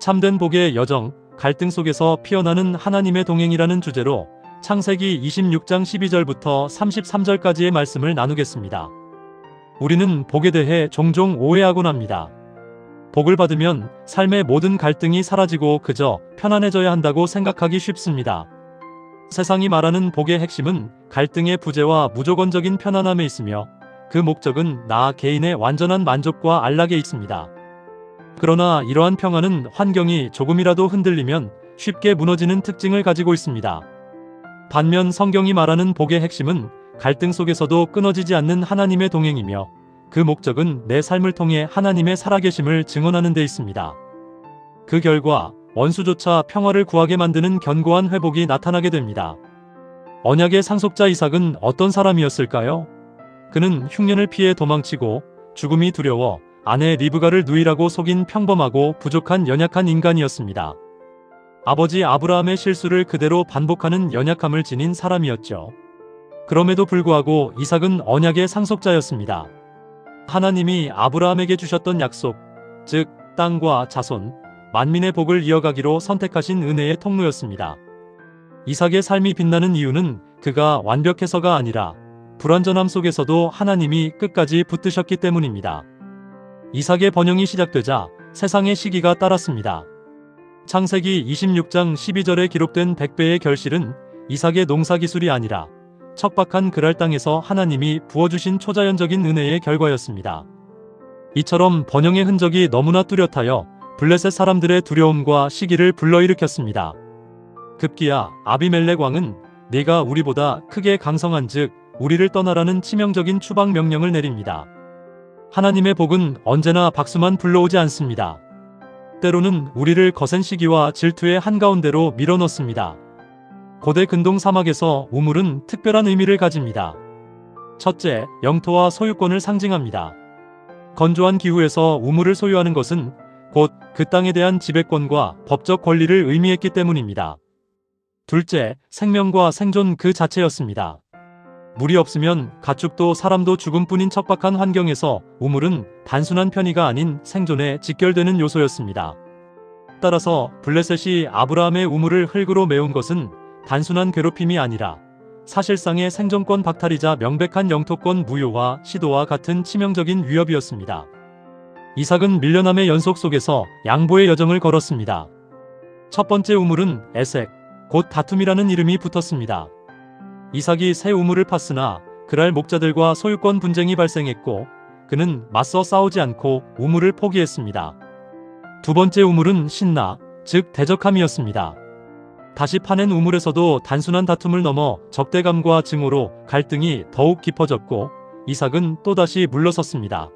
참된 복의 여정, 갈등 속에서 피어나는 하나님의 동행이라는 주제로 창세기 26장 12절부터 33절까지의 말씀을 나누겠습니다. 우리는 복에 대해 종종 오해하곤 합니다. 복을 받으면 삶의 모든 갈등이 사라지고 그저 편안해져야 한다고 생각하기 쉽습니다. 세상이 말하는 복의 핵심은 갈등의 부재와 무조건적인 편안함에 있으며 그 목적은 나 개인의 완전한 만족과 안락에 있습니다. 그러나 이러한 평안은 환경이 조금이라도 흔들리면 쉽게 무너지는 특징을 가지고 있습니다. 반면 성경이 말하는 복의 핵심은 갈등 속에서도 끊어지지 않는 하나님의 동행이며 그 목적은 내 삶을 통해 하나님의 살아계심을 증언하는 데 있습니다. 그 결과 원수조차 평화를 구하게 만드는 견고한 회복이 나타나게 됩니다. 언약의 상속자 이삭은 어떤 사람이었을까요? 그는 흉년을 피해 도망치고 죽음이 두려워 아내 리브가를 누이라고 속인 평범하고 부족한 연약한 인간이었습니다. 아버지 아브라함의 실수를 그대로 반복하는 연약함을 지닌 사람이었죠. 그럼에도 불구하고 이삭은 언약의 상속자였습니다. 하나님이 아브라함에게 주셨던 약속, 즉 땅과 자손, 만민의 복을 이어가기로 선택하신 은혜의 통로였습니다. 이삭의 삶이 빛나는 이유는 그가 완벽해서가 아니라 불완전함 속에서도 하나님이 끝까지 붙드셨기 때문입니다. 이삭의 번영이 시작되자 세상의 시기가 따랐습니다. 창세기 26장 12절에 기록된 100배의 결실은 이삭의 농사 기술이 아니라 척박한 그랄 땅에서 하나님이 부어주신 초자연적인 은혜의 결과였습니다. 이처럼 번영의 흔적이 너무나 뚜렷하여 블레셋 사람들의 두려움과 시기를 불러일으켰습니다. 급기야 아비멜렉 왕은 네가 우리보다 크게 강성한즉 우리를 떠나라는 치명적인 추방 명령을 내립니다. 하나님의 복은 언제나 박수만 불러오지 않습니다. 때로는 우리를 거센 시기와 질투의 한가운데로 밀어넣습니다. 고대 근동 사막에서 우물은 특별한 의미를 가집니다. 첫째, 영토와 소유권을 상징합니다. 건조한 기후에서 우물을 소유하는 것은 곧 그 땅에 대한 지배권과 법적 권리를 의미했기 때문입니다. 둘째, 생명과 생존 그 자체였습니다. 물이 없으면 가축도 사람도 죽음뿐인 척박한 환경에서 우물은 단순한 편의가 아닌 생존에 직결되는 요소였습니다. 따라서 블레셋이 아브라함의 우물을 흙으로 메운 것은 단순한 괴롭힘이 아니라 사실상의 생존권 박탈이자 명백한 영토권 무효와 시도와 같은 치명적인 위협이었습니다. 이삭은 밀려남의 연속 속에서 양보의 여정을 걸었습니다. 첫 번째 우물은 에색, 곧 다툼이라는 이름이 붙었습니다. 이삭이 새 우물을 팠으나 그랄 목자들과 소유권 분쟁이 발생했고 그는 맞서 싸우지 않고 우물을 포기했습니다. 두 번째 우물은 신나, 즉 대적함이었습니다. 다시 파낸 우물에서도 단순한 다툼을 넘어 적대감과 증오로 갈등이 더욱 깊어졌고 이삭은 또다시 물러섰습니다.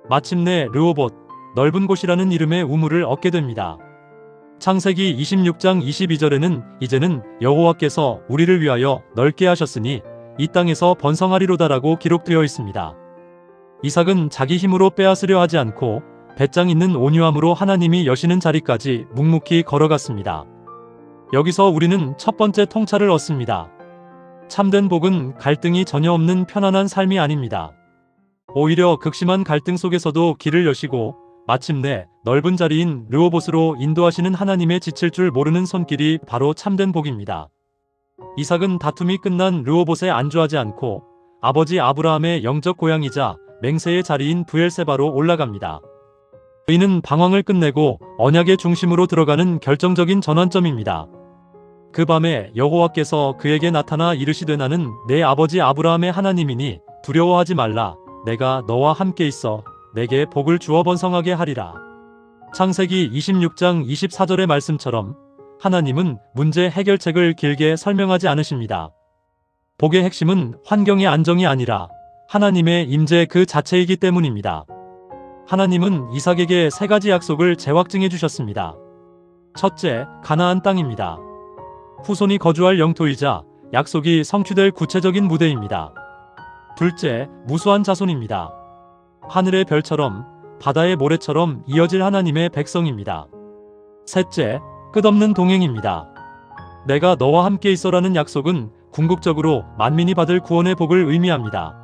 마침내 르호봇, 넓은 곳이라는 이름의 우물을 얻게 됩니다. 창세기 26장 22절에는 이제는 여호와께서 우리를 위하여 넓게 하셨으니 이 땅에서 번성하리로다라고 기록되어 있습니다. 이삭은 자기 힘으로 빼앗으려 하지 않고 배짱 있는 온유함으로 하나님이 여시는 자리까지 묵묵히 걸어갔습니다. 여기서 우리는 첫 번째 통찰을 얻습니다. 참된 복은 갈등이 전혀 없는 편안한 삶이 아닙니다. 오히려 극심한 갈등 속에서도 길을 여시고 마침내 넓은 자리인 르호봇으로 인도하시는 하나님의 지칠 줄 모르는 손길이 바로 참된 복입니다. 이삭은 다툼이 끝난 르호봇에 안주하지 않고 아버지 아브라함의 영적 고향이자 맹세의 자리인 브엘세바로 올라갑니다. 이는 방황을 끝내고 언약의 중심으로 들어가는 결정적인 전환점입니다. 그 밤에 여호와께서 그에게 나타나 이르시되 나는 내 아버지 아브라함의 하나님이니 두려워하지 말라. 내가 너와 함께 있어 내게 복을 주어 번성하게 하리라. 창세기 26장 24절의 말씀처럼 하나님은 문제 해결책을 길게 설명하지 않으십니다. 복의 핵심은 환경의 안정이 아니라 하나님의 임재 그 자체이기 때문입니다. 하나님은 이삭에게 세 가지 약속을 재확증해 주셨습니다. 첫째, 가나안 땅입니다. 후손이 거주할 영토이자 약속이 성취될 구체적인 무대입니다. 둘째, 무수한 자손입니다. 하늘의 별처럼 바다의 모래처럼 이어질 하나님의 백성입니다. 셋째, 끝없는 동행입니다. 내가 너와 함께 있어라는 약속은 궁극적으로 만민이 받을 구원의 복을 의미합니다.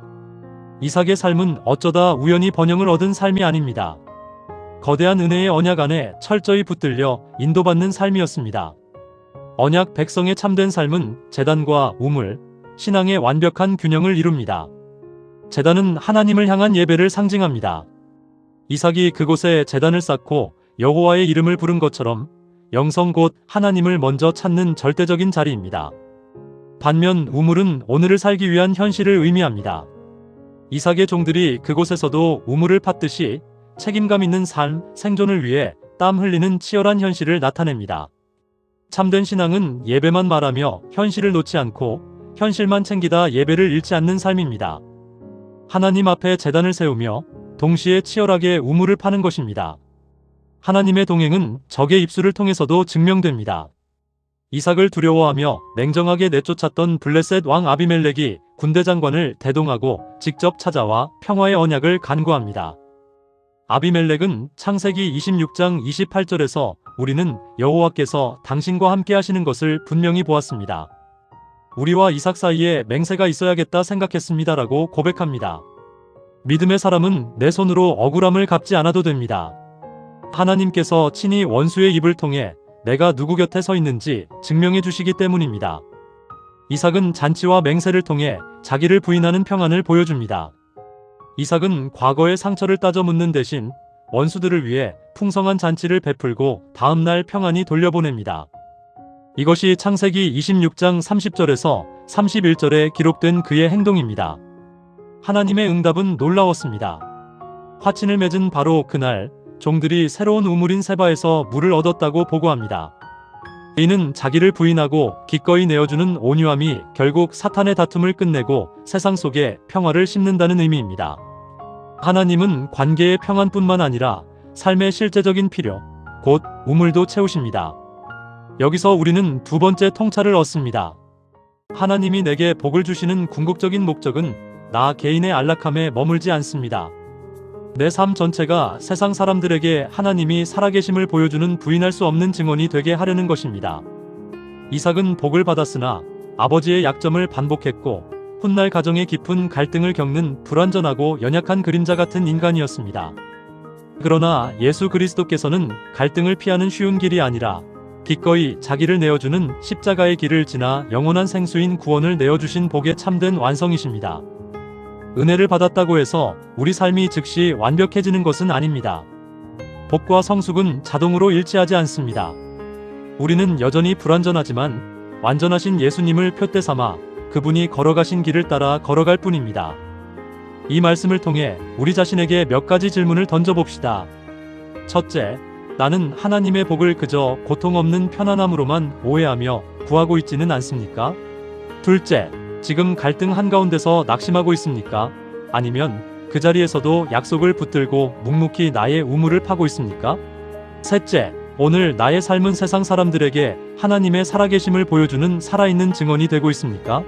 이삭의 삶은 어쩌다 우연히 번영을 얻은 삶이 아닙니다. 거대한 은혜의 언약 안에 철저히 붙들려 인도받는 삶이었습니다. 언약 백성의 참된 삶은 제단과 우물, 신앙의 완벽한 균형을 이룹니다. 제단은 하나님을 향한 예배를 상징합니다. 이삭이 그곳에 제단을 쌓고 여호와의 이름을 부른 것처럼 영성 곧 하나님을 먼저 찾는 절대적인 자리입니다. 반면 우물은 오늘을 살기 위한 현실을 의미합니다. 이삭의 종들이 그곳에서도 우물을 팠듯이 책임감 있는 삶, 생존을 위해 땀 흘리는 치열한 현실을 나타냅니다. 참된 신앙은 예배만 말하며 현실을 놓지 않고 현실만 챙기다 예배를 잃지 않는 삶입니다. 하나님 앞에 제단을 세우며 동시에 치열하게 우물을 파는 것입니다. 하나님의 동행은 적의 입술을 통해서도 증명됩니다. 이삭을 두려워하며 냉정하게 내쫓았던 블레셋 왕 아비멜렉이 군대 장관을 대동하고 직접 찾아와 평화의 언약을 간구합니다. 아비멜렉은 창세기 26장 28절에서 우리는 여호와께서 당신과 함께 하시는 것을 분명히 보았습니다. 우리와 이삭 사이에 맹세가 있어야겠다 생각했습니다라고 고백합니다. 믿음의 사람은 내 손으로 억울함을 갚지 않아도 됩니다. 하나님께서 친히 원수의 입을 통해 내가 누구 곁에 서 있는지 증명해 주시기 때문입니다. 이삭은 잔치와 맹세를 통해 자기를 부인하는 평안을 보여줍니다. 이삭은 과거의 상처를 따져 묻는 대신 원수들을 위해 풍성한 잔치를 베풀고 다음날 평안히 돌려보냅니다. 이것이 창세기 26장 30절에서 31절에 기록된 그의 행동입니다. 하나님의 응답은 놀라웠습니다. 화친을 맺은 바로 그날 종들이 새로운 우물인 세바에서 물을 얻었다고 보고합니다. 이는 자기를 부인하고 기꺼이 내어주는 온유함이 결국 사탄의 다툼을 끝내고 세상 속에 평화를 심는다는 의미입니다. 하나님은 관계의 평안뿐만 아니라 삶의 실제적인 필요, 곧 우물도 채우십니다. 여기서 우리는 두 번째 통찰을 얻습니다. 하나님이 내게 복을 주시는 궁극적인 목적은 나 개인의 안락함에 머물지 않습니다. 내 삶 전체가 세상 사람들에게 하나님이 살아계심을 보여주는 부인할 수 없는 증언이 되게 하려는 것입니다. 이삭은 복을 받았으나 아버지의 약점을 반복했고 훗날 가정의 깊은 갈등을 겪는 불완전하고 연약한 그림자 같은 인간이었습니다. 그러나 예수 그리스도께서는 갈등을 피하는 쉬운 길이 아니라 기꺼이 자기를 내어주는 십자가의 길을 지나 영원한 생수인 구원을 내어주신 복의 참된 완성이십니다. 은혜를 받았다고 해서 우리 삶이 즉시 완벽해지는 것은 아닙니다. 복과 성숙은 자동으로 일치하지 않습니다. 우리는 여전히 불완전하지만 완전하신 예수님을 표대 삼아 그분이 걸어가신 길을 따라 걸어갈 뿐입니다. 이 말씀을 통해 우리 자신에게 몇 가지 질문을 던져봅시다. 첫째, 나는 하나님의 복을 그저 고통 없는 편안함으로만 오해하며 구하고 있지는 않습니까? 둘째, 지금 갈등 한가운데서 낙심하고 있습니까? 아니면 그 자리에서도 약속을 붙들고 묵묵히 나의 우물을 파고 있습니까? 셋째, 오늘 나의 삶은 세상 사람들에게 하나님의 살아계심을 보여주는 살아있는 증언이 되고 있습니까?